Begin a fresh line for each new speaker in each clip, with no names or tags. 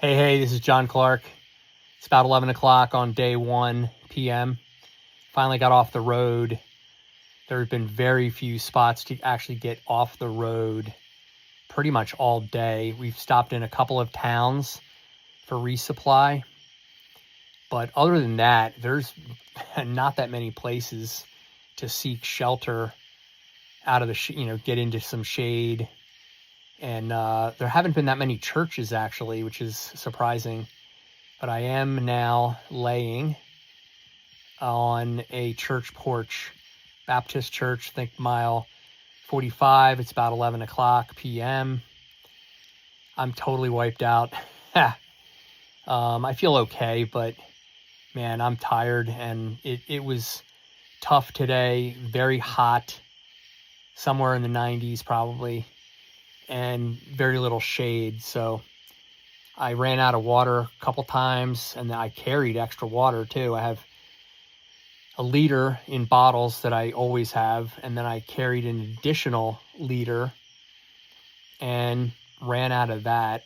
Hey, this is John Clark. It's about 11 o'clock on day 1 p.m. Finally got off the road. There have been very few spots to actually get off the road pretty much all day. We've stopped in a couple of towns for resupply. But other than that, there's not that many places to seek shelter out of the, get into some shade. And there haven't been that many churches, actually, which is surprising. But I am now laying on a church porch, Baptist church, I think mile 45. It's about 11 o'clock p.m. I'm totally wiped out. I feel okay, but man, I'm tired, and it was tough today. Very hot, somewhere in the 90s probably, and very little shade. So I ran out of water a couple times, and I carried extra water too. I have a liter in bottles that I always have, and then I carried an additional liter and ran out of that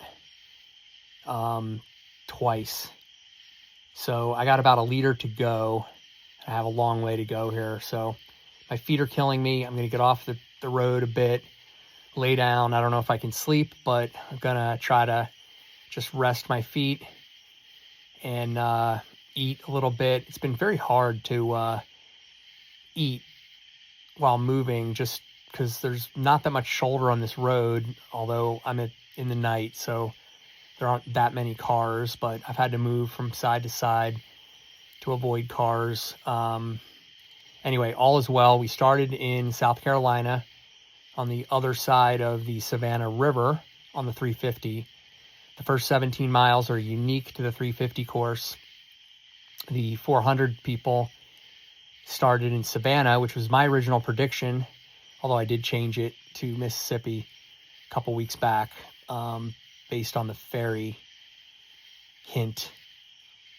twice. So I got about a liter to go. I have a long way to go here. So my feet are killing me. I'm going to get off the road a bit, lay down. I don't know if I can sleep, but I'm going to try to just rest my feet and eat a little bit. It's been very hard to eat while moving, just because there's not that much shoulder on this road, although I'm in the night, so there aren't that many cars, but I've had to move from side to side to avoid cars. Anyway, all is well. We started in South Carolina on the other side of the Savannah River on the 350. The first 17 miles are unique to the 350 course. The 400 people started in Savannah, which was my original prediction, although I did change it to Mississippi a couple weeks back based on the ferry hint.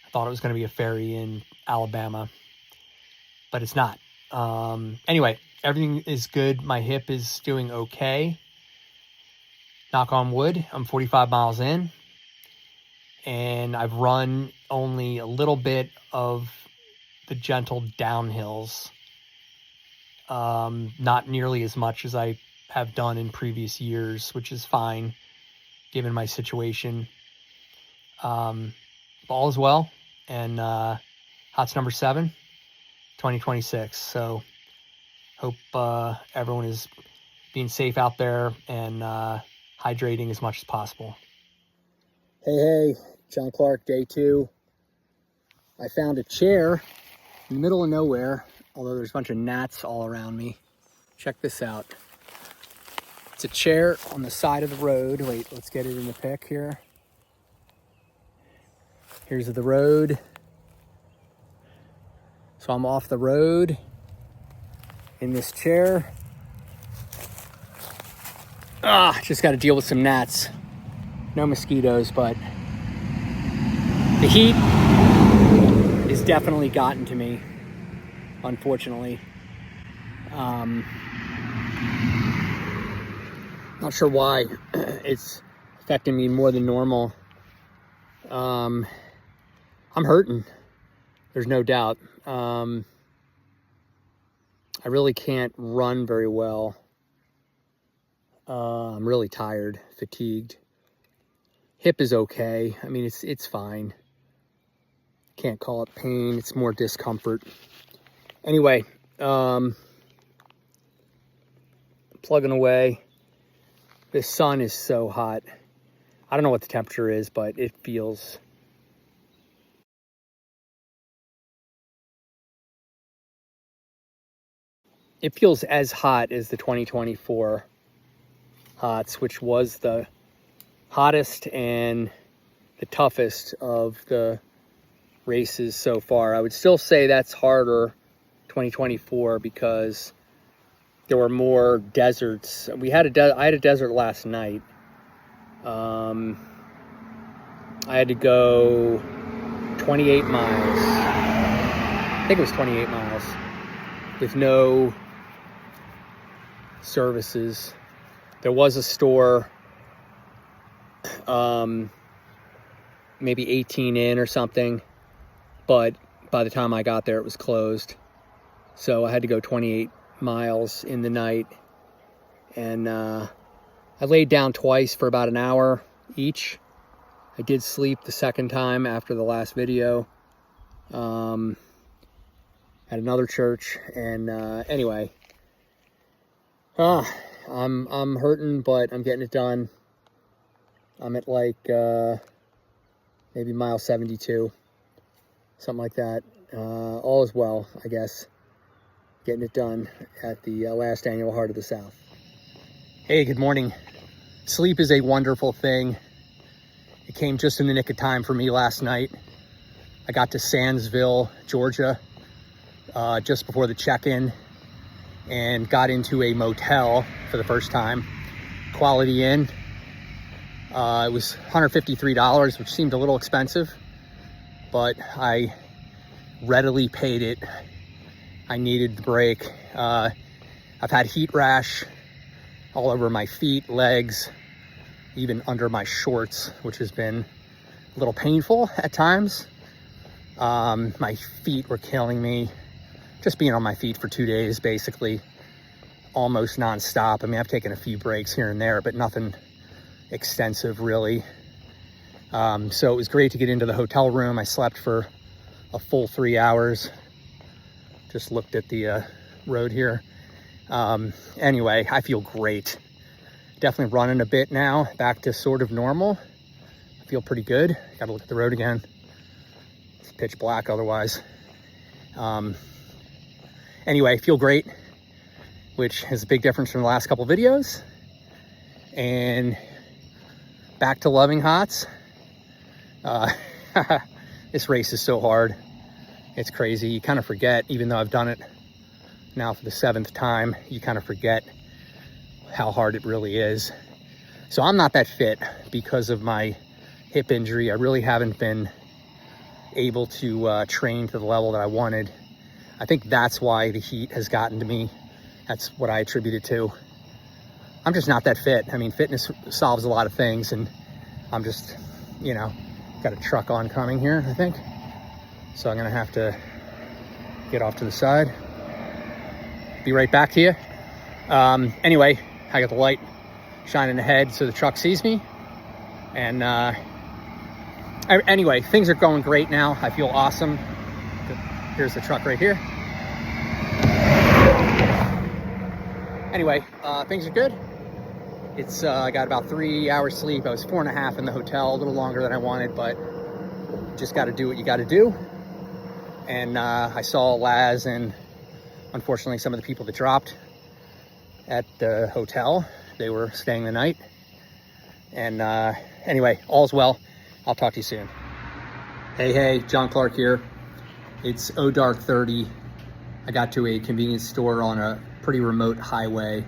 I thought it was going to be a ferry in Alabama, but it's not. Anyway, everything is good. My hip is doing okay. Knock on wood. I'm 45 miles in, and I've run only a little bit of the gentle downhills. Not nearly as much as I have done in previous years, which is fine given my situation. All is well, and HOTS number 7, 2026. So hope everyone is being safe out there and hydrating as much as possible. Hey, John Clark, day 2. I found a chair in the middle of nowhere, although there's a bunch of gnats all around me. Check this out. It's a chair on the side of the road. Wait, let's get it in the pic here. Here's the road. So I'm off the road in this chair. Just got to deal with some gnats. No mosquitoes, but the heat has definitely gotten to me, unfortunately. Not sure why. It's affecting me more than normal. I'm hurting. There's no doubt. I really can't run very well. I'm really tired, fatigued. Hip is okay. I mean, it's fine. Can't call it pain. It's more discomfort. Anyway, plugging away. The sun is so hot. I don't know what the temperature is, but it feels as hot as the 2024 HOTS, which was the hottest and the toughest of the races so far. I would still say that's harder, 2024, because there were more deserts. I had a desert last night. I had to go 28 miles. I think it was 28 miles with no services. There was a store maybe 18 in or something, but by the time I got there, it was closed. So I had to go 28 miles in the night, and I laid down twice for about an hour each. I did sleep the second time after the last video at another church, and anyway, I'm hurting, but I'm getting it done. I'm at like maybe mile 72, something like that. All is well, I guess. Getting it done at the last annual Heart of the South. Hey, good morning. Sleep is a wonderful thing. It came just in the nick of time for me last night. I got to Sandsville, Georgia, just before the check-in, and got into a motel for the first time. Quality Inn. It was $153, which seemed a little expensive, but I readily paid it. I needed the break. I've had heat rash all over my feet, legs, even under my shorts, which has been a little painful at times. My feet were killing me. Just being on my feet for 2 days, basically, almost nonstop. I mean, I've taken a few breaks here and there, but nothing extensive, really. So it was great to get into the hotel room. I slept for a full 3 hours. Just looked at the road here. Anyway, I feel great. Definitely running a bit now, back to sort of normal. I feel pretty good. Gotta look at the road again. It's pitch black otherwise. Anyway, feel great, which is a big difference from the last couple videos. And back to loving HOTS. This race is so hard. It's crazy. You kind of forget, even though I've done it now for the 7th time, you kind of forget how hard it really is. So I'm not that fit because of my hip injury. I really haven't been able to train to the level that I wanted. I think that's why the heat has gotten to me. That's what I attribute it to. I'm just not that fit. I mean, fitness solves a lot of things, and I'm just, you know, got a truck oncoming here, I think. So I'm gonna have to get off to the side. Be right back to you. Anyway, I got the light shining ahead so the truck sees me. And anyway, things are going great now. I feel awesome. Here's the truck right here. Anyway, things are good. It's I got about 3 hours sleep. I was 4.5 in the hotel, a little longer than I wanted, but just got to do what you got to do. And I saw Laz and unfortunately some of the people that dropped at the hotel. They were staying the night. And anyway, all's well. I'll talk to you soon. Hey, John Clark here. It's dark 30. I got to a convenience store on a pretty remote highway.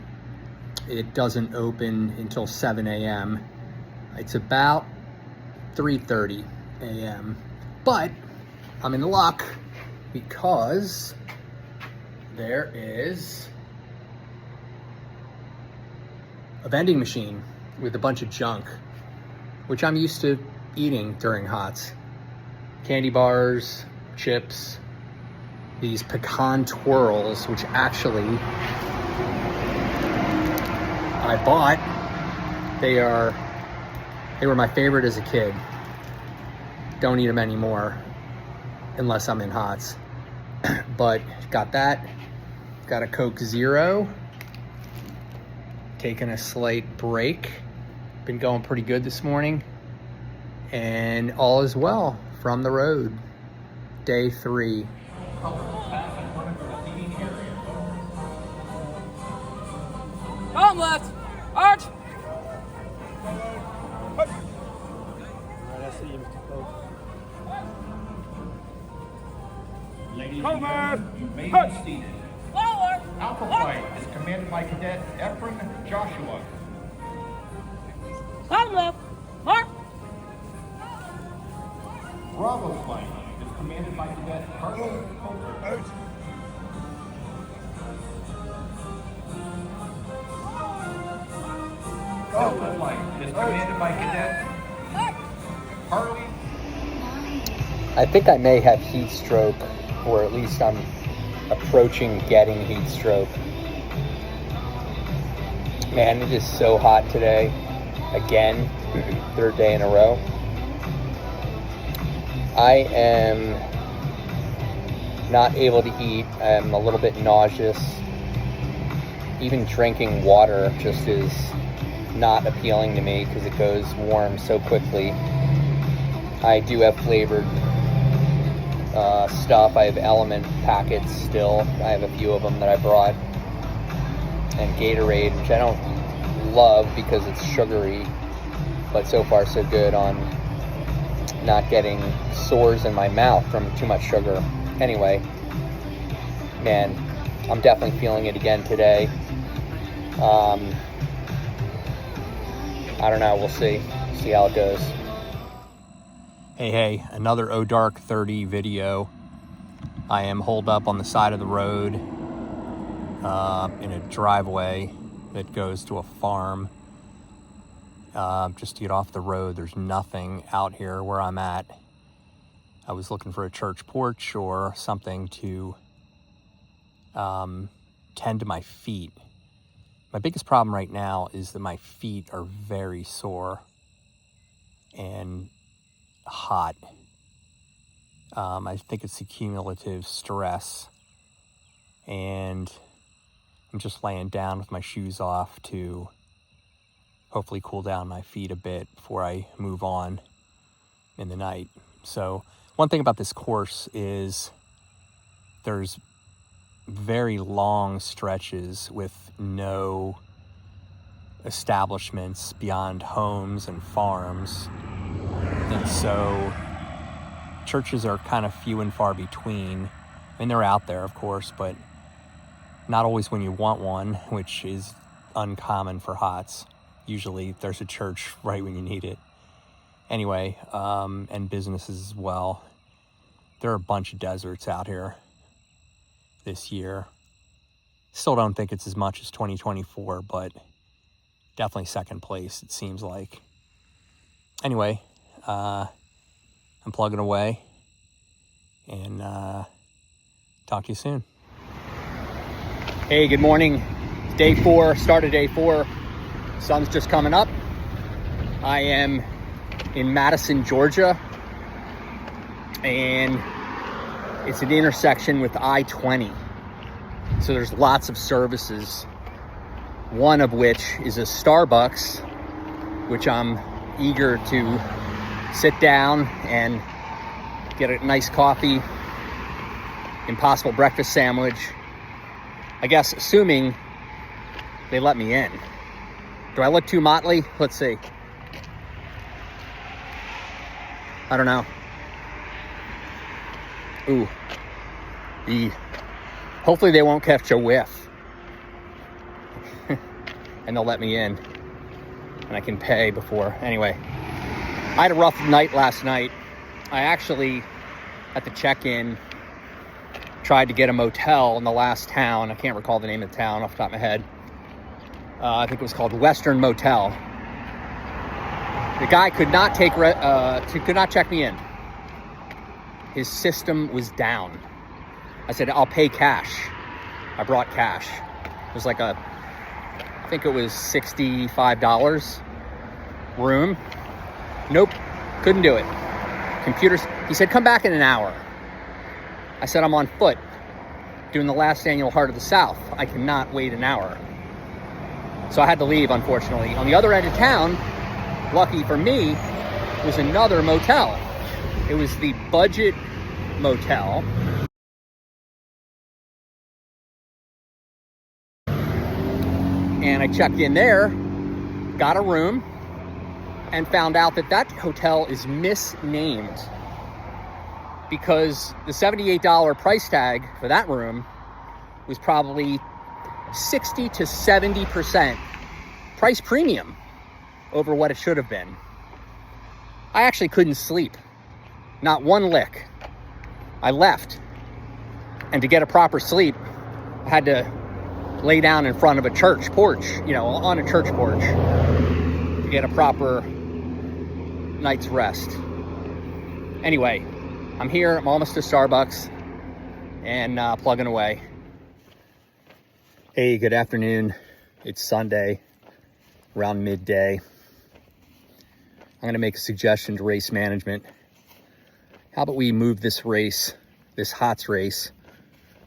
It doesn't open until 7 a.m. It's about 3:30 a.m. But I'm in luck because there is a vending machine with a bunch of junk, which I'm used to eating during HOTS. Candy bars, chips, these pecan twirls, which actually I bought. They were my favorite as a kid. Don't eat them anymore unless I'm in HOTS. But got that. Got a Coke Zero. Taking a slight break. Been going pretty good this morning. And all is well from the road. Day 3.
Arm left. Arch.
Ladies and gentlemen, you may be seated.
Forward.
Alpha Flight is commanded by Cadet Ephraim Joshua.
Arm left. Mark.
Bravo Flight is commanded by Cadet Carlos Coulter. Delta Flight is commanded by Cadet Harley
I think I may have heat stroke, or at least I'm approaching getting heat stroke. Man, it is so hot today. Again, third day in a row. I am not able to eat. I'm a little bit nauseous. Even drinking water just is not appealing to me because it goes warm so quickly. I do have flavored stuff. I have Element packets still. I have a few of them that I brought. And Gatorade, which I don't love because it's sugary, but so far so good on not getting sores in my mouth from too much sugar. Anyway, man, I'm definitely feeling it again today. I don't know, we'll see how it goes. Hey, another O Dark 30 video. I am holed up on the side of the road in a driveway that goes to a farm. Just to get off the road, there's nothing out here where I'm at. I was looking for a church porch or something to tend to my feet. My biggest problem right now is that my feet are very sore and hot. I think it's the cumulative stress, and I'm just laying down with my shoes off to hopefully cool down my feet a bit before I move on in the night. So one thing about this course is there's very long stretches with no establishments beyond homes and farms. And so churches are kind of few and far between. And they're out there, of course, but not always when you want one, which is uncommon for HOTS. Usually there's a church right when you need it. Anyway, and businesses as well. There are a bunch of deserts out here this year. Still don't think it's as much as 2024, but definitely second place, it seems like. Anyway, I'm plugging away, and talk to you soon. Hey, good morning. Day 4, start of day 4. Sun's just coming up. I am in Madison, Georgia, and it's an intersection with I-20. So there's lots of services, one of which is a Starbucks, which I'm eager to sit down and get a nice coffee, Impossible breakfast sandwich. I guess assuming they let me in. Do I look too motley? Let's see. I don't know. Ooh. Hopefully they won't catch a whiff. And they'll let me in. And I can pay before. Anyway. I had a rough night last night. I actually, at the check-in, tried to get a motel in the last town. I can't recall the name of the town off the top of my head. I think it was called Western Motel. The guy could not check me in. His system was down. I said, I'll pay cash. I brought cash. It was like I think it was $65 room. Nope, couldn't do it. Computers, he said, come back in an hour. I said, I'm on foot, doing the last annual Heart of the South. I cannot wait an hour. So I had to leave, unfortunately. On the other end of town, lucky for me, was another motel. It was the Budget Motel. And I checked in there, got a room, and found out that that hotel is misnamed because the $78 price tag for that room was probably 60 to 70% price premium over what it should have been. I actually couldn't sleep. Not one lick. I left. And to get a proper sleep, I had to lay down in front of a church porch, on a church porch to get a proper night's rest. Anyway, I'm here. I'm almost to Starbucks and plugging away. Hey, good afternoon. It's Sunday, around midday. I'm going to make a suggestion to race management. How about we move this race, this HOTS race,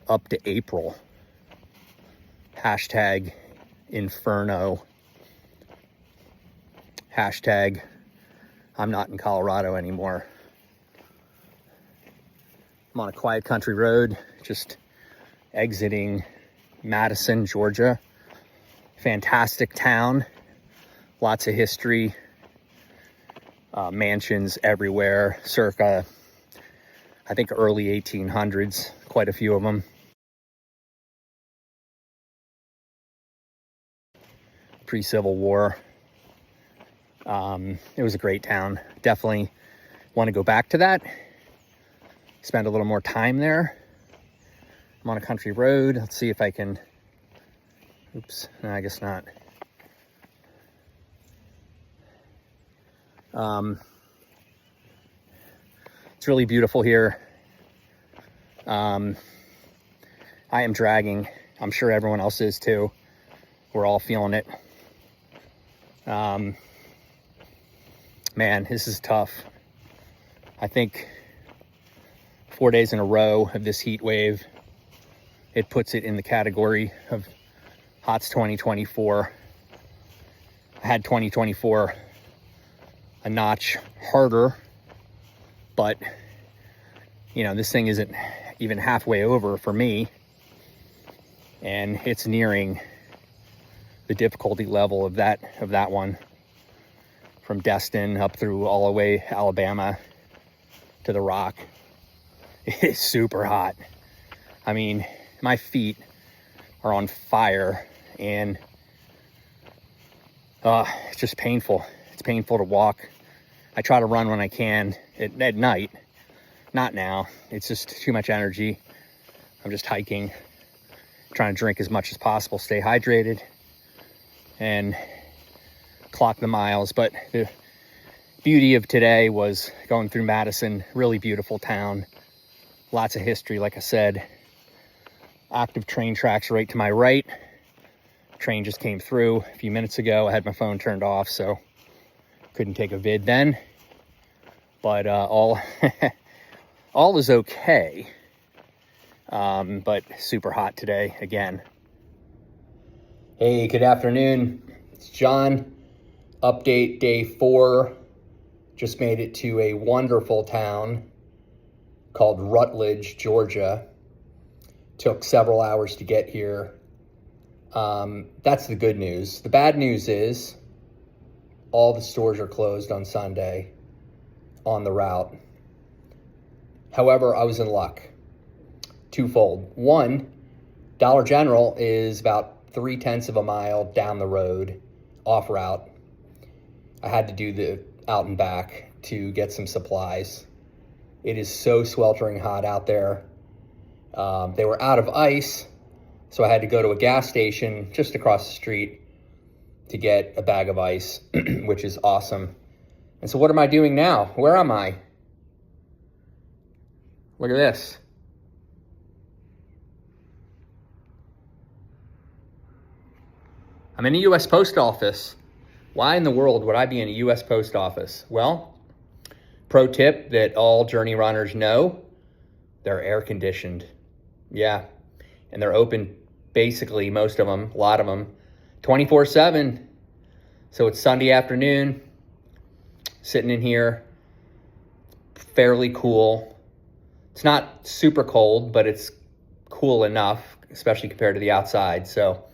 up to April? Hashtag Inferno. Hashtag I'm not in Colorado anymore. I'm on a quiet country road, just exiting Madison, Georgia. Fantastic town, lots of history, mansions everywhere, circa, I think, early 1800s, quite a few of them. Pre-Civil War. It was a great town. Definitely want to go back to that. Spend a little more time there. I'm on a country road. Let's see if I can... Oops, no, I guess not. It's really beautiful here. I am dragging. I'm sure everyone else is too. We're all feeling it. Man, this is tough. I think 4 days in a row of this heat wave, it puts it in the category of HOTS 2024. I had 2024 a notch harder, but you know, this thing isn't even halfway over for me, and it's nearing the difficulty level of that one, from Destin up through all the way Alabama to the Rock. It's super hot. I mean, my feet are on fire, and it's just painful. It's painful to walk. I try to run when I can at night. Not now. It's just too much energy. I'm just hiking, trying to drink as much as possible, stay hydrated, and clock the miles. But the beauty of today was going through Madison. Really beautiful town. Lots of history, like I said. Active train tracks right to my right. Train just came through a few minutes ago. I had my phone turned off, so couldn't take a vid then. But all is okay. But super hot today again. Hey, good afternoon. It's John. Update day 4. Just made it to a wonderful town called Rutledge, Georgia. Took several hours to get here. That's the good news. The bad news is all the stores are closed on Sunday on the route. However, I was in luck. Twofold. One, Dollar General is about 0.3 of a mile down the road, off route. I had to do the out and back to get some supplies. It is so sweltering hot out there. They were out of ice, so I had to go to a gas station just across the street to get a bag of ice, which is awesome. And so what am I doing now? Where am I? Look at this. I'm in a U.S. Post Office. Why in the world would I be in a U.S. Post Office? Well, pro tip that all journey runners know, they're air conditioned. Yeah, and they're open, basically, most of them, a lot of them, 24/7. So it's Sunday afternoon, sitting in here, fairly cool. It's not super cold, but it's cool enough, especially compared to the outside. So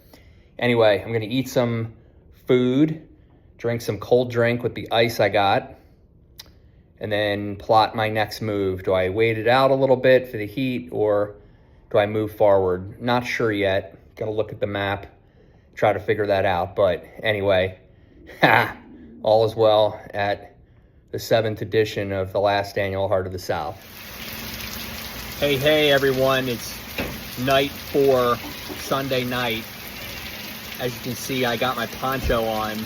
anyway, I'm gonna eat some food, drink some cold drink with the ice I got, and then plot my next move. Do I wait it out a little bit for the heat, or do I move forward? Not sure yet. Gotta look at the map, try to figure that out. But anyway, all is well at the 7th edition of the last annual Heart of the South. Hey everyone, it's night 4, Sunday night. As you can see, I got my poncho on.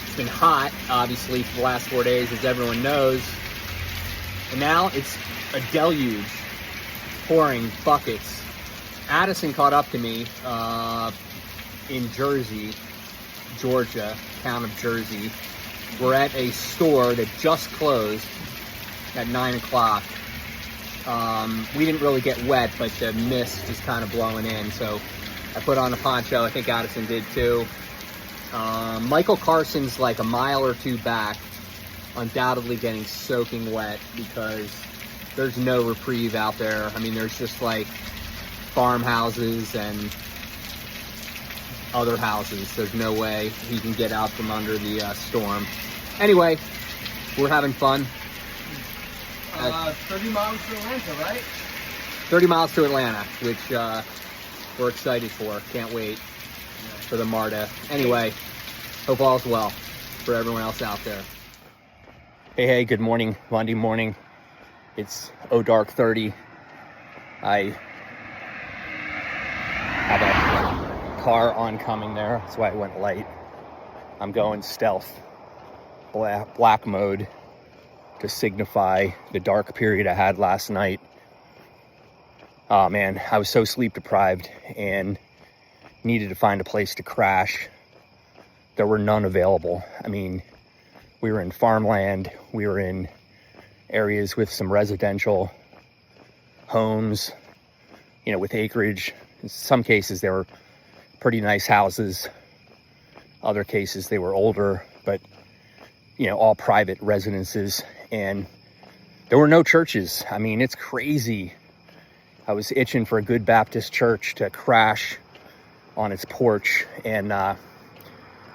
It's been hot, obviously, for the last 4 days, as everyone knows. And now it's a deluge, pouring buckets. Addison caught up to me in Jersey, Georgia, town of Jersey. We're at a store that just closed at 9 o'clock. We didn't really get wet, but the mist is kind of blowing in, so I put on a poncho. I think Addison did too. Michael Carson's like a mile or two back, undoubtedly getting soaking wet because there's no reprieve out there. I mean, there's just like farmhouses and other houses. There's no way he can get out from under the storm. Anyway, we're having fun.
30 miles to Atlanta, right?
30 miles to Atlanta, which we're excited for. Can't wait for the MARTA. Anyway, hope all's well for everyone else out there. Hey, good morning, Monday morning. It's dark 30. I have a car oncoming there. That's why I went light. I'm going stealth, black mode, to signify the dark period I had last night. Oh man, I was so sleep deprived and needed to find a place to crash. There were none available. I mean, we were in farmland, we were in areas with some residential homes, you know, with acreage. In some cases, they were pretty nice houses. Other cases, they were older, but, you know, all private residences. And there were no churches. I mean, it's crazy. I was itching for a good Baptist church to crash on its porch and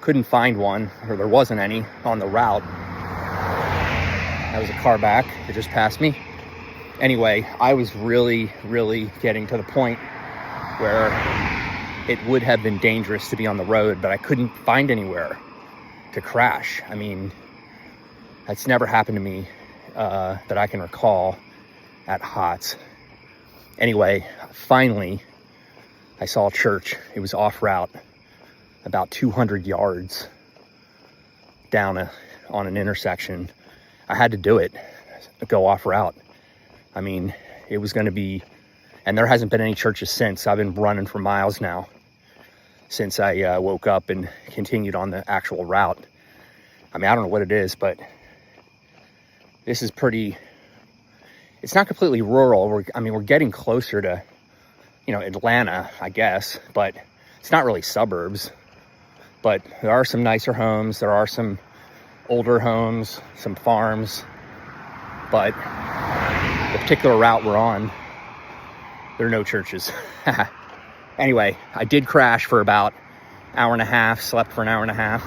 couldn't find one, or there wasn't any on the route. That was a car back that just passed me. Anyway, I was really, really getting to the point where it would have been dangerous to be on the road, but I couldn't find anywhere to crash. I mean, that's never happened to me that I can recall at HOTS. Anyway, finally, I saw a church. It was off route, about 200 yards down on an intersection. I had to do it, go off route. I mean, it was going to be, and there hasn't been any churches since. I've been running for miles now since I woke up and continued on the actual route. I mean, I don't know what it is, but this is pretty, it's not completely rural. We're getting closer to, you know, Atlanta, I guess, but it's not really suburbs. But there are some nicer homes. There are some older homes, some farms. But the particular route we're on, there are no churches. Anyway, I did crash for about an hour and a half, slept for an hour and a half.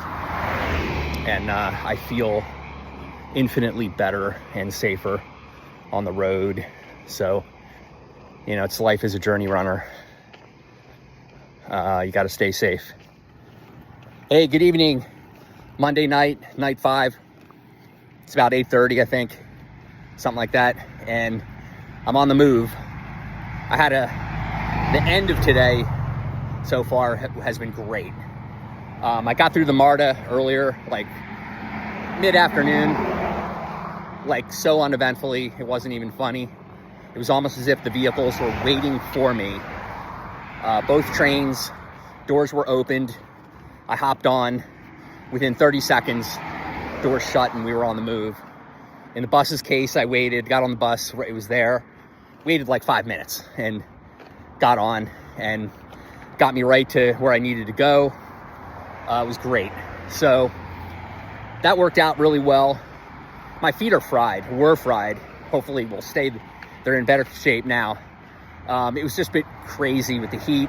And I feel infinitely better and safer on the road. So, you know, it's life as a journey runner. You got to stay safe. Hey, good evening. Monday night, night 5. It's about 8:30, I think, something like that. And I'm on the move. I had the end of today so far has been great. I got through the MARTA earlier, like mid-afternoon, like so uneventfully. It wasn't even funny. It was almost as if the vehicles were waiting for me. Both trains, doors were opened. I hopped on. Within 30 seconds, doors shut and we were on the move. In the bus's case, I waited, got on the bus, it was there. Waited like 5 minutes and got on and got me right to where I needed to go. It was great. So that worked out really well. My feet are fried, were fried. Hopefully will stay, they're in better shape now. It was just a bit crazy with the heat.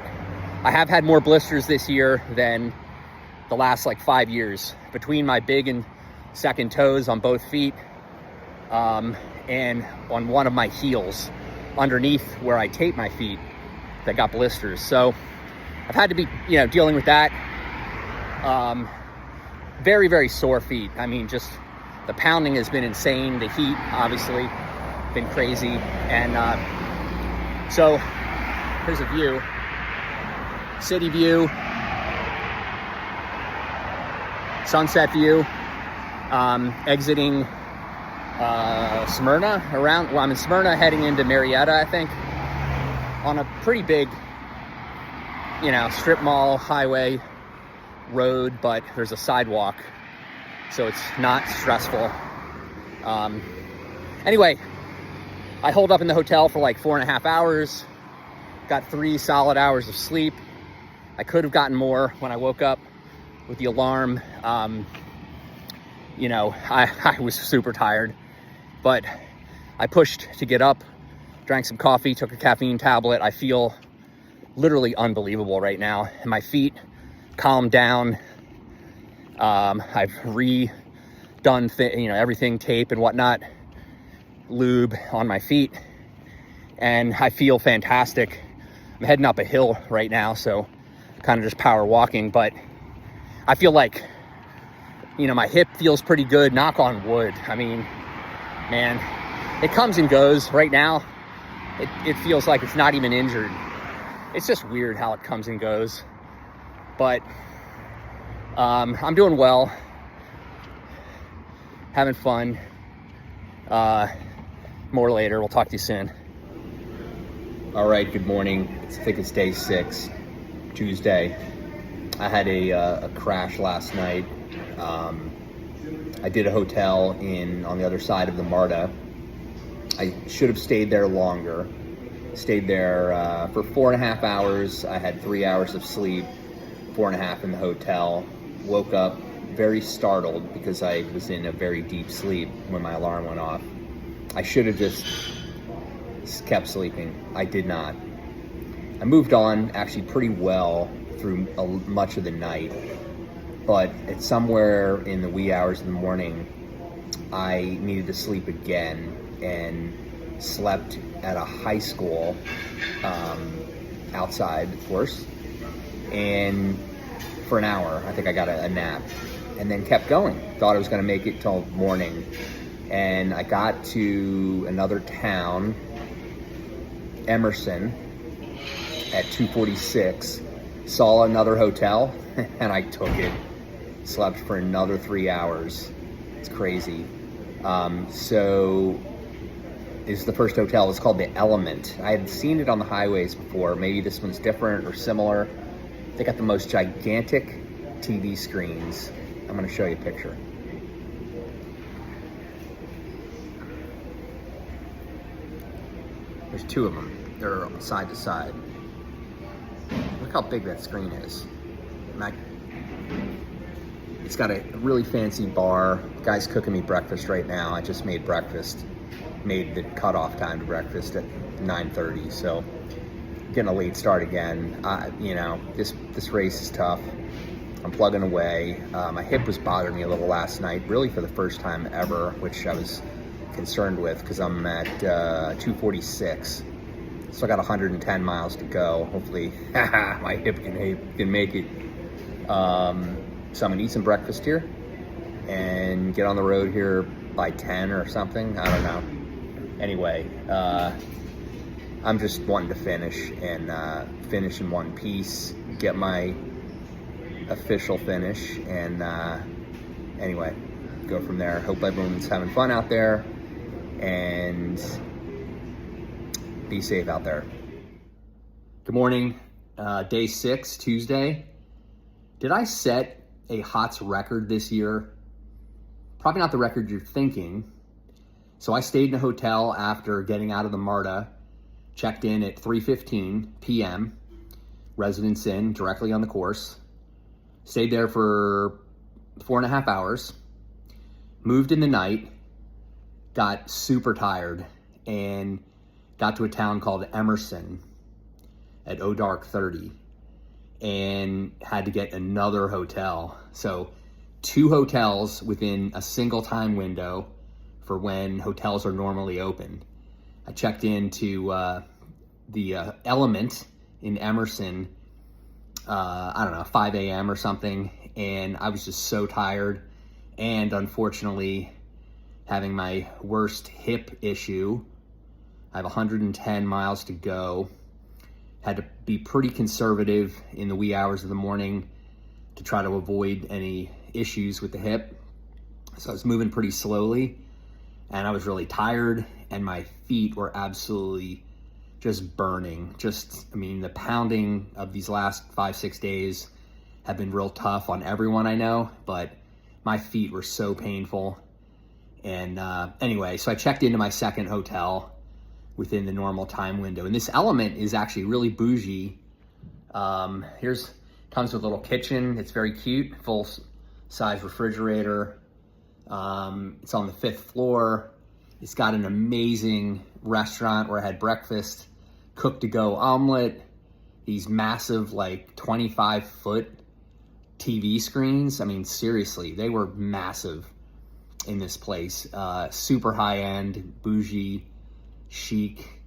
I have had more blisters this year than the last like 5 years between my big and second toes on both feet, and on one of my heels underneath where I tape my feet that got blisters. So I've had to be, you know, dealing with that. Very, very sore feet. I mean, just the pounding has been insane. The heat, obviously, been crazy. And so here's a view, city view, sunset view, exiting Smyrna I'm in Smyrna heading into Marietta, I think, on a pretty big, strip mall highway road, but there's a sidewalk, so it's not stressful. Anyway, I holed up in the hotel for like 4.5 hours, got 3 solid hours of sleep. I could have gotten more when I woke up with the alarm. I was super tired, but I pushed to get up, drank some coffee, took a caffeine tablet. I feel literally unbelievable right now. And my feet calmed down. I've redone everything, tape and whatnot, lube on my feet, and I feel fantastic. I'm heading up a hill right now, so kind of just power walking, but I feel like, my hip feels pretty good, knock on wood. I mean, man, it comes and goes. Right now, it feels like it's not even injured. It's just weird how it comes and goes, but I'm doing well, having fun. More later. We'll talk to you soon. All right, good morning. I think it's day 6, Tuesday. I had a crash last night. I did a hotel on the other side of the MARTA. I should have stayed there longer. Stayed there for 4.5 hours. I had 3 hours of sleep, 4.5 in the hotel. Woke up very startled because I was in a very deep sleep when my alarm went off. I should have just kept sleeping. I did not. I moved on actually pretty well through much of the night, but at somewhere in the wee hours of the morning, I needed to sleep again and slept at a high school, outside, of course, and for an hour. I think I got a nap, and then kept going. Thought I was going to make it till morning, and I got to another town, Emerson, at 2:46. Saw another hotel, and I took it. Slept for another 3 hours. It's crazy. So this is the first hotel. It's called the Element. I had seen it on the highways before. Maybe this one's different or similar. They got the most gigantic TV screens. I'm going to show you a picture. There's 2 of them. They're side to side. Look how big that screen is. It's got a really fancy bar. The guy's cooking me breakfast right now. I just made breakfast. Made the cutoff time to breakfast at 9:30. So getting a late start again. This race is tough. I'm plugging away. My hip was bothering me a little last night, really for the first time ever, which I was concerned with because I'm at 2:46. So I got 110 miles to go. Hopefully, my hip can make it. So I'm gonna eat some breakfast here and get on the road here by 10 or something. I don't know. Anyway, I'm just wanting to finish and finish in one piece, get my official finish, and anyway, go from there. Hope everyone's having fun out there, and be safe out there. Good morning, day 6, Tuesday. Did I set a HOTS record this year? Probably not the record you're thinking. So I stayed in a hotel after getting out of the MARTA, checked in at 3:15 p.m., Residence Inn, directly on the course. Stayed there for 4.5 hours, moved in the night, got super tired, and got to a town called Emerson at dark 30, and had to get another hotel. So 2 hotels within a single time window for when hotels are normally open. I checked into the Element in Emerson, 5 a.m. or something, and I was just so tired, and unfortunately having my worst hip issue. I have 110 miles to go. Had to be pretty conservative in the wee hours of the morning to try to avoid any issues with the hip. So I was moving pretty slowly. and I was really tired, and my feet were absolutely just burning. I mean, the pounding of these last 5-6 days have been real tough on everyone I know, but my feet were so painful. And anyway, so I checked into my second hotel within the normal time window. And this Element is actually really bougie. Comes with a little kitchen. It's very cute, full size refrigerator. It's on the 5th floor. It's got an amazing restaurant where I had breakfast, cook-to-go omelet, these massive, like 25-foot TV screens. I mean, seriously, they were massive in this place. Super high-end, bougie, chic.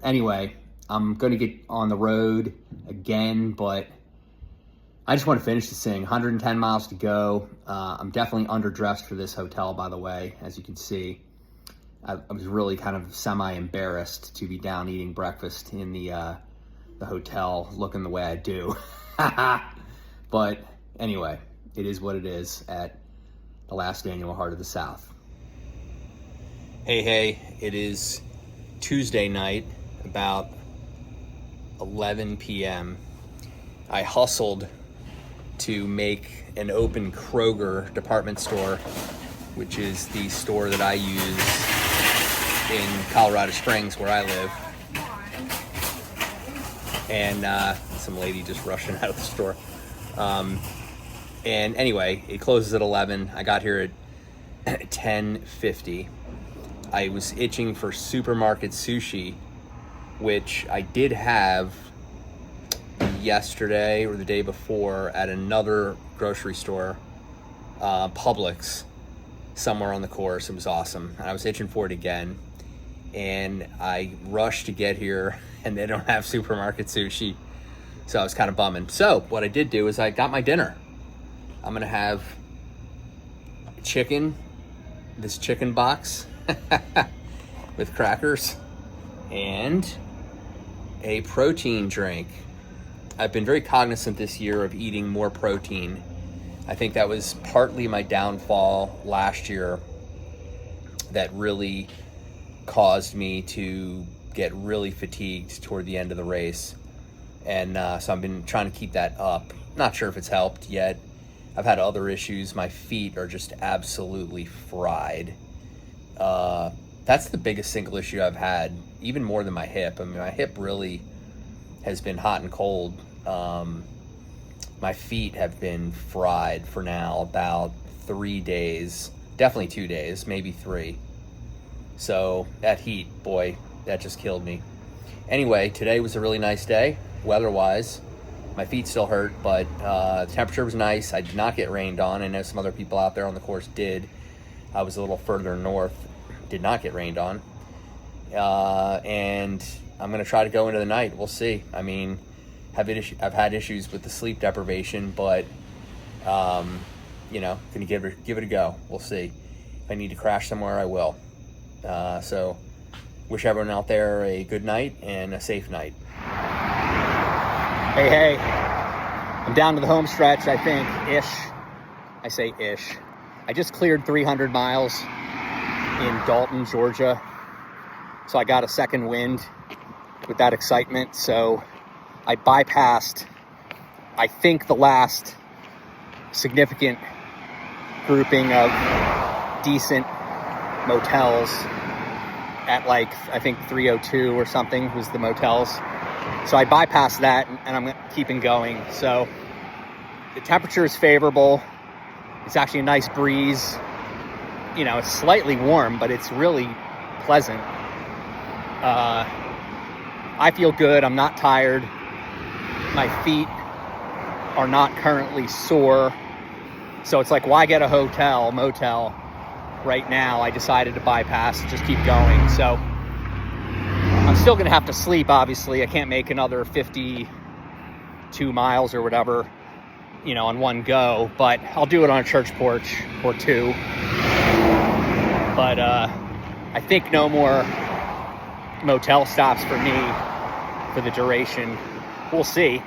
Anyway, I'm going to get on the road again, but I just want to finish this thing. 110 miles to go. I'm definitely underdressed for this hotel, by the way, as you can see. I was really kind of semi-embarrassed to be down eating breakfast in the hotel looking the way I do. But anyway, it is what it is at the last annual Heart of the South. Hey, it is Tuesday night, about 11 p.m. I hustled to make an open Kroger department store, which is the store that I use in Colorado Springs, where I live. And some lady just rushing out of the store. And anyway, it closes at 11. I got here at 10:50. I was itching for supermarket sushi, which I did have yesterday or the day before at another grocery store, Publix, somewhere on the course. It was awesome. And I was itching for it again. And I rushed to get here, and they don't have supermarket sushi. So I was kind of bumming. So what I did do is I got my dinner. I'm going to have this chicken box with crackers and a protein drink. I've been very cognizant this year of eating more protein. I think that was partly my downfall last year that really caused me to get really fatigued toward the end of the race. And so I've been trying to keep that up. Not sure if it's helped yet. I've had other issues. My feet are just absolutely fried. That's the biggest single issue I've had, even more than my hip. I mean, my hip really has been hot and cold. My feet have been fried for now about 3 days, definitely 2 days, maybe 3. So that heat, boy, that just killed me. Anyway, today was a really nice day, weather-wise. My feet still hurt, but the temperature was nice. I did not get rained on. I know some other people out there on the course did. I was a little further north, did not get rained on. And I'm going to try to go into the night. We'll see. I mean, I've had issues with the sleep deprivation, but, going to give it a go. We'll see. If I need to crash somewhere, I will. So wish everyone out there a good night and a safe night. Hey, I'm down to the home stretch, I think, ish. I say ish. I just cleared 300 miles in Dalton, Georgia. So I got a second wind with that excitement. So I bypassed, I think, the last significant grouping of decent motels at I think 302 or something was the motels. So I bypassed that and I'm keeping going. So the temperature is favorable. It's actually a nice breeze. It's slightly warm, but it's really pleasant. I feel good. I'm not tired. My feet are not currently sore. So it's like, why get a motel right now? I decided to bypass, just keep going. So I'm still going to have to sleep, obviously. I can't make another 52 miles or whatever, on one go. But I'll do it on a church porch or two. But I think no more motel stops for me for the duration. We'll see.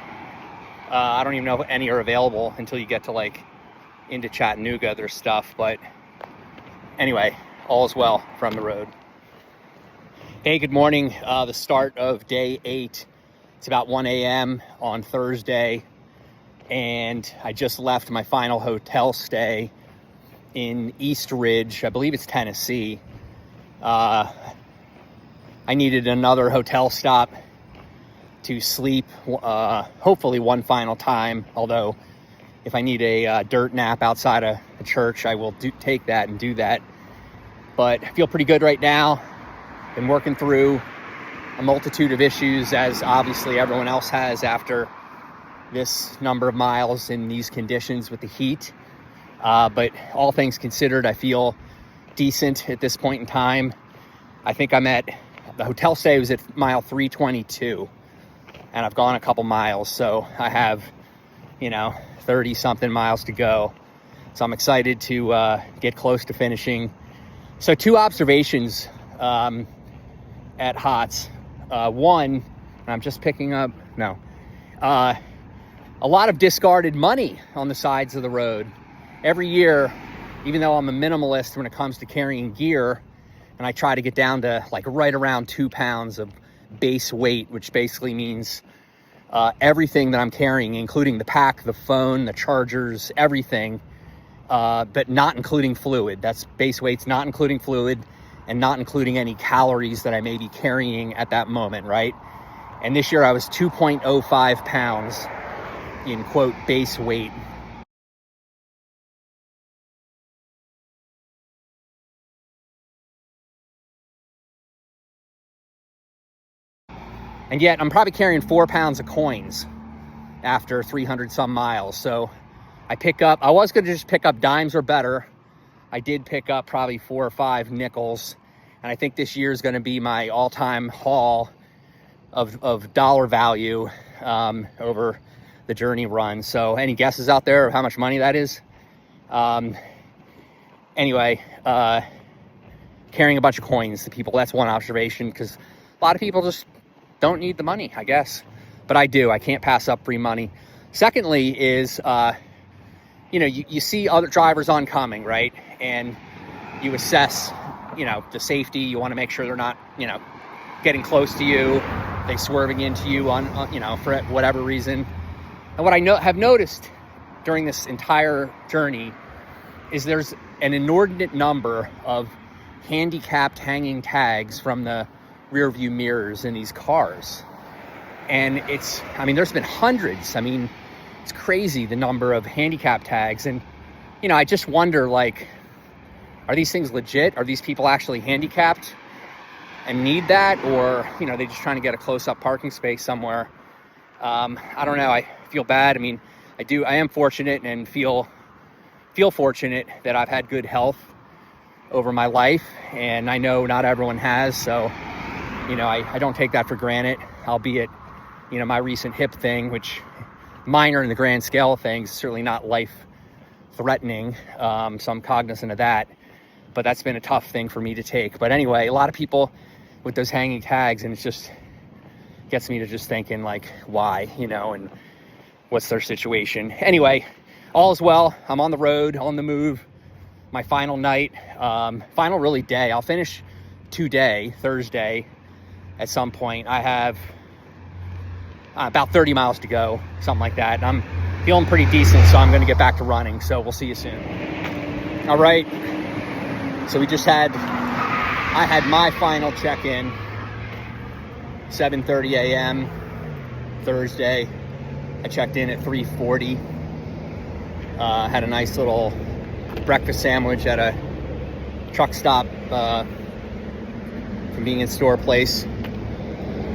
I don't even know if any are available until you get to into Chattanooga. There's stuff. But anyway, all is well from the road. Hey, good morning. The start of day 8. It's about 1 a.m. on Thursday, and I just left my final hotel stay in East Ridge. I believe it's Tennessee. I needed another hotel stop to sleep, hopefully one final time, although if I need a dirt nap outside of a church, I will take that and do that. But I feel pretty good right now. Been working through a multitude of issues, as obviously everyone else has after this number of miles in these conditions with the heat. But all things considered, I feel decent at this point in time. I think the hotel stay was at mile 322, and I've gone a couple miles, so I have, 30 something miles to go. So I'm excited to get close to finishing. So 2 observations at HOTS. One, I'm just picking up, a lot of discarded money on the sides of the road. Every year, even though I'm a minimalist when it comes to carrying gear, and I try to get down to like right around 2 pounds of base weight, which basically means everything that I'm carrying, including the pack, the phone, the chargers, everything, but not including fluid. That's base weights, not including fluid, and not including any calories that I may be carrying at that moment, right? And this year I was 2.05 pounds in quote base weight. And yet I'm probably carrying 4 pounds of coins after 300 some miles. So I was going to just pick up dimes or better. I did pick up probably 4 or 5 nickels. And I think this year is going to be my all-time haul of dollar value over the journey run. So any guesses out there of how much money that is? Anyway, carrying a bunch of coins to people, that's one observation, because a lot of people just don't need the money, I guess. But I do. I can't pass up free money. Secondly is, you see other drivers oncoming, right? And you assess, the safety. You want to make sure they're not, getting close to you. They swerving into you on for whatever reason. And what I have noticed during this entire journey is there's an inordinate number of handicapped hanging tags from the rear view mirrors in these cars. And there's been hundreds. It's crazy the number of handicap tags. And, I just wonder, are these things legit? Are these people actually handicapped and need that? Or, they just trying to get a close-up parking space somewhere? I don't know. I feel bad. I am fortunate and feel fortunate that I've had good health over my life. And I know not everyone has. So, I don't take that for granted, albeit, my recent hip thing, which minor in the grand scale of things, certainly not life-threatening. So I'm cognizant of that. But that's been a tough thing for me to take. But anyway, a lot of people with those hanging tags, and it just gets me to just thinking, why, and what's their situation? Anyway, all is well. I'm on the road, on the move. My final night, final really day. I'll finish today, Thursday, at some point. I have about 30 miles to go, something like that. And I'm feeling pretty decent, so I'm going to get back to running. So we'll see you soon. All right. So I had my final check-in, 7:30 a.m. Thursday. I checked in at 3:40. Had a nice little breakfast sandwich at a truck stop convenience store place.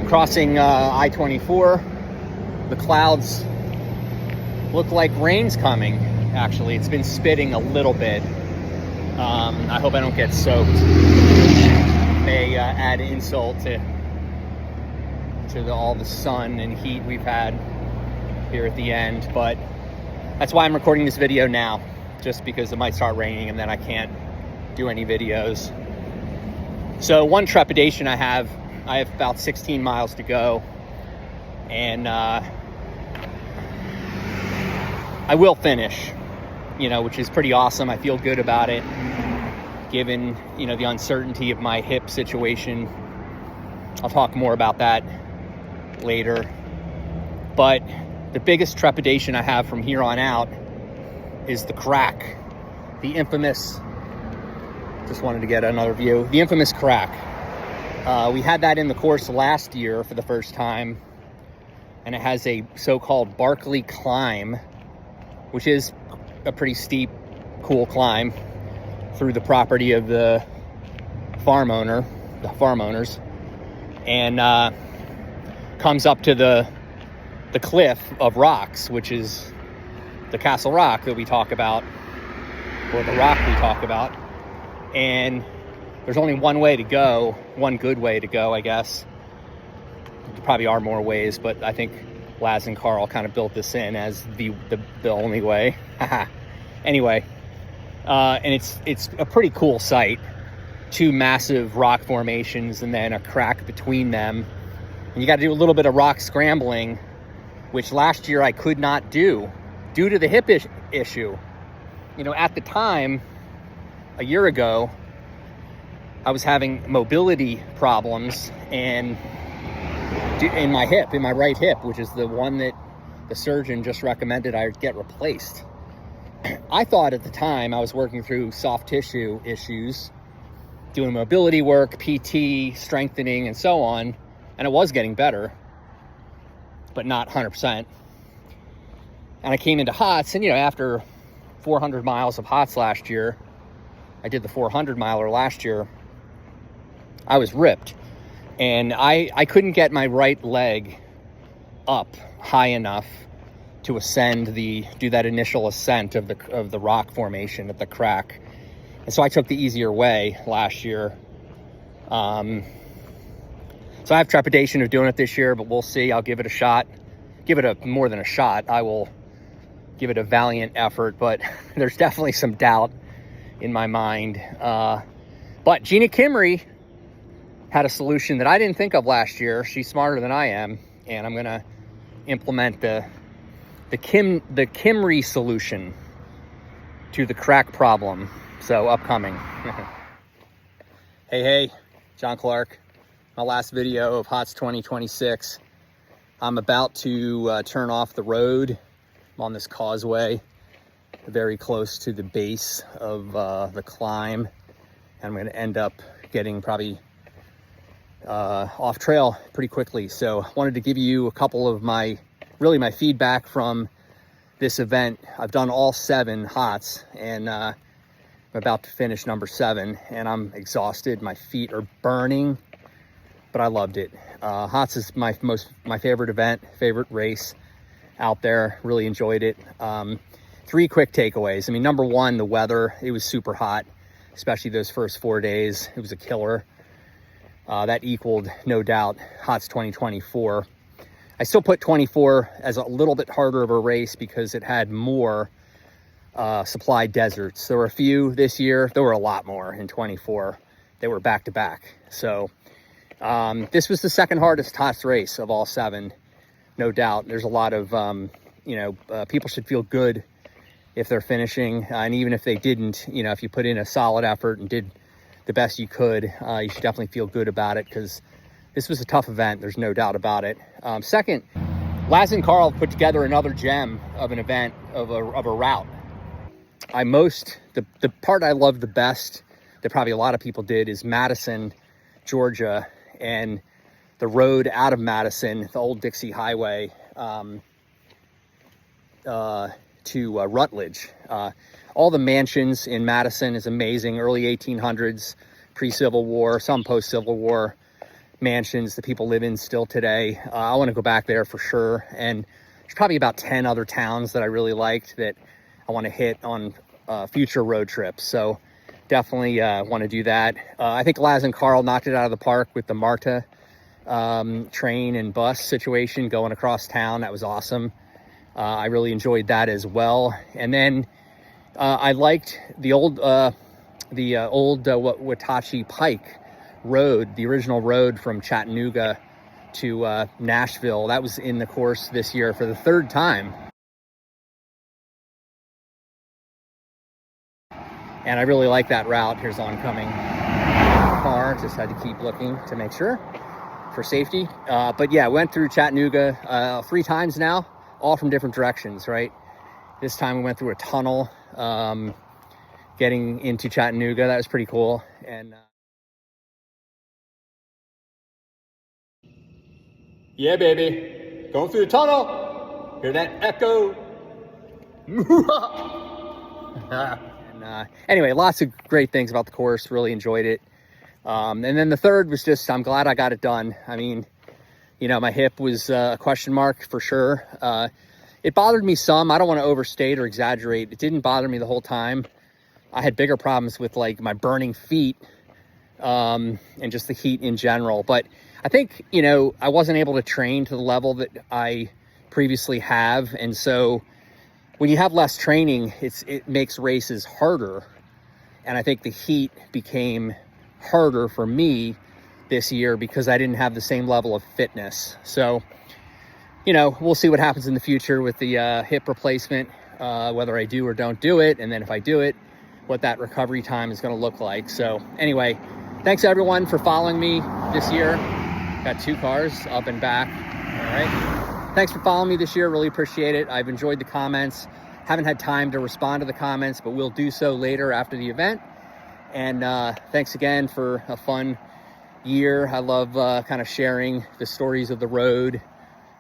Crossing I-24, the clouds look like rain's coming. Actually, it's been spitting a little bit. I hope I don't get soaked. May add insult to all the sun and heat we've had here at the end, but that's why I'm recording this video now, just because it might start raining and then I can't do any videos. So one trepidation I have about 16 miles to go, and I will finish, which is pretty awesome. I feel good about it. given, you know, the uncertainty of my hip situation. I'll talk more about that later. But the biggest trepidation I have from here on out is the crack. The infamous, just wanted to get another view, the infamous crack. We had that in the course last year for the first time, and it has a so-called Barkley climb, which is a pretty steep, cool climb through the property of the farm owners, and comes up to the cliff of rocks, which is the Castle Rock that we talk about, or the rock we talk about. And there's only one way to go, one good way to go, I guess. There probably are more ways, but I think Laz and Carl kind of built this in as the only way. Anyway, and it's a pretty cool sight. Two massive rock formations and then a crack between them. And you got to do a little bit of rock scrambling, which last year I could not do due to the hip issue. You know, at the time, a year ago, I was having mobility problems and in my hip, in my right hip, which is the one that the surgeon just recommended I get replaced. I thought at the time I was working through soft tissue issues, doing mobility work, PT, strengthening, and so on, and it was getting better, but not 100%. And I came into HOTS, and, you know, after 400 miles of HOTS last year, I did the 400 miler last year, I was ripped. And I couldn't get my right leg up high enough to do that initial ascent of the rock formation at the crack. And so I took the easier way last year. So I have trepidation of doing it this year, but we'll see. I'll give it a shot. Give it more than a shot. I will give it a valiant effort, but there's definitely some doubt in my mind. But Gina Kimry had a solution that I didn't think of last year. She's smarter than I am, and I'm going to implement the Kimry solution to the crack problem. So upcoming. Hey, John Clark. My last video of HOTS 2026. I'm about to turn off the road. I'm on this causeway, very close to the base of the climb. And I'm going to end up getting probably off trail pretty quickly. So I wanted to give you a couple of my feedback from this event. I've done all 7 HOTS, and I'm about to finish number 7, and I'm exhausted. My feet are burning, but I loved it. HOTS is my favorite event, favorite race out there. Really enjoyed it. 3 quick takeaways. I mean, number 1, the weather. It was super hot, especially those first 4 days. It was a killer. That equaled, no doubt, HOTS 2024. I still put 24 as a little bit harder of a race because it had more supply deserts. There were a few this year. There were a lot more in 24. They were back to back. So this was the second hardest HOTS race of all 7, no doubt. There's a lot of, people should feel good if they're finishing. And even if they didn't, you know, if you put in a solid effort and did the best you could, you should definitely feel good about it, because this was a tough event. There's no doubt about it. Second, Laz and Carl put together another gem of an event, of a route. The part I loved the best, that probably a lot of people did, is Madison, Georgia, and the road out of Madison, the old Dixie Highway, to Rutledge. All the mansions in Madison is amazing. Early 1800s, pre-Civil War, some post-Civil War mansions that people live in still today. I want to go back there for sure. And there's probably about 10 other towns that I really liked that I want to hit on future road trips. So definitely want to do that. I think Laz and Carl knocked it out of the park with the MARTA train and bus situation going across town. That was awesome. I really enjoyed that as well. And then I liked the old Watachi Pike road, the original road from Chattanooga to Nashville. That was in the course this year for the 3rd time. And I really like that route. Here's oncoming car. Just had to keep looking to make sure for safety. But yeah, went through Chattanooga 3 times now, all from different directions, right? This time we went through a tunnel getting into Chattanooga. That was pretty cool. And yeah, baby, going through the tunnel. Hear that echo? And anyway, lots of great things about the course. Really enjoyed it. And then the third was just, I'm glad I got it done. I mean, you know, my hip was a question mark for sure. It bothered me some. I don't want to overstate or exaggerate. It didn't bother me the whole time. I had bigger problems with like my burning feet and just the heat in general. But I think, you know, I wasn't able to train to the level that I previously have. And so when you have less training, it makes races harder. And I think the heat became harder for me this year because I didn't have the same level of fitness. So, you know, we'll see what happens in the future with the hip replacement, whether I do or don't do it. And then if I do it, what that recovery time is going to look like. So anyway, thanks everyone for following me this year. Got 2 cars up and back. All right. Thanks for following me this year. Really appreciate it. I've enjoyed the comments. Haven't had time to respond to the comments, but we'll do so later after the event. And thanks again for a fun year. I love kind of sharing the stories of the road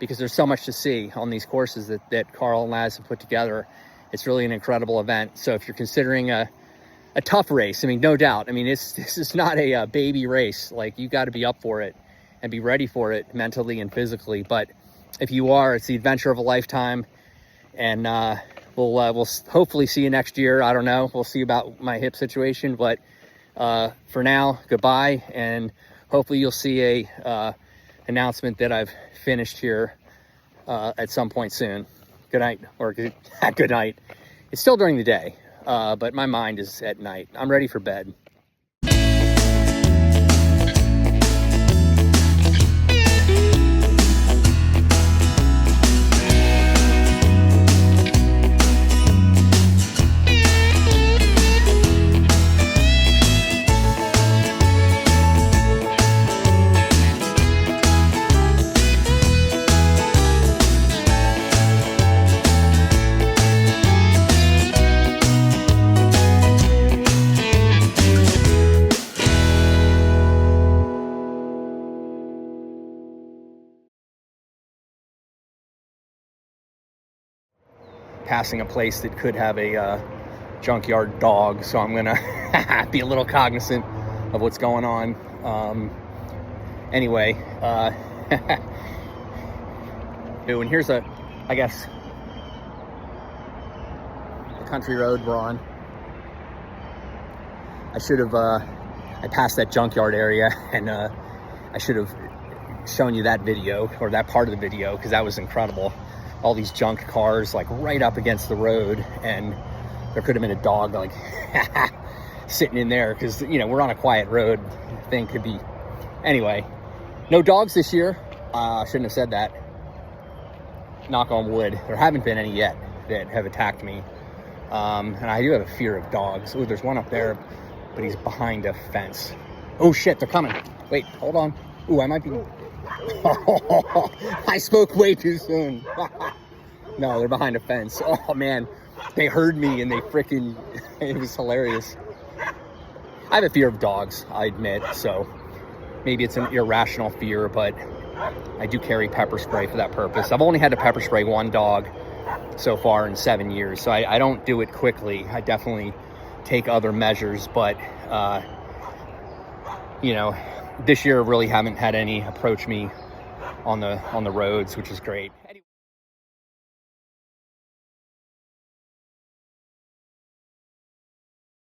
because there's so much to see on these courses that Carl and Laz have put together. It's really an incredible event. So if you're considering a tough race, I mean, no doubt. I mean, this is not a baby race. Like, you got to be up for it and be ready for it mentally and physically. But if you are, it's the adventure of a lifetime. And we'll hopefully see you next year. I don't know. We'll see about my hip situation. But for now, goodbye. And hopefully you'll see a announcement that I've finished here at some point soon. Good night, or good night. It's still during the day, but my mind is at night. I'm ready for bed. Passing a place that could have a junkyard dog, so I'm gonna be a little cognizant of what's going on. Anyway, and here's I guess the country road we're on. I should have I passed that junkyard area, and I should have shown you that video, or that part of the video, because that was incredible. All these junk cars like right up against the road, and there could have been a dog like sitting in there, because, you know, we're on a quiet road. Thing could be. Anyway, no dogs this year. I shouldn't have said that. Knock on wood. There haven't been any yet that have attacked me. And I do have a fear of dogs. Oh, there's one up there, but he's behind a fence. Oh shit, they're coming. Wait, hold on. Ooh, I might be. I spoke way too soon. No, they're behind a fence. Oh man, they heard me and they freaking, it was hilarious. I have a fear of dogs, I admit, so maybe it's an irrational fear, but I do carry pepper spray for that purpose. I've only had to pepper spray 1 dog so far in 7 years, so I don't do it quickly. I definitely take other measures, but you know, this year really haven't had any approach me on the roads, which is great.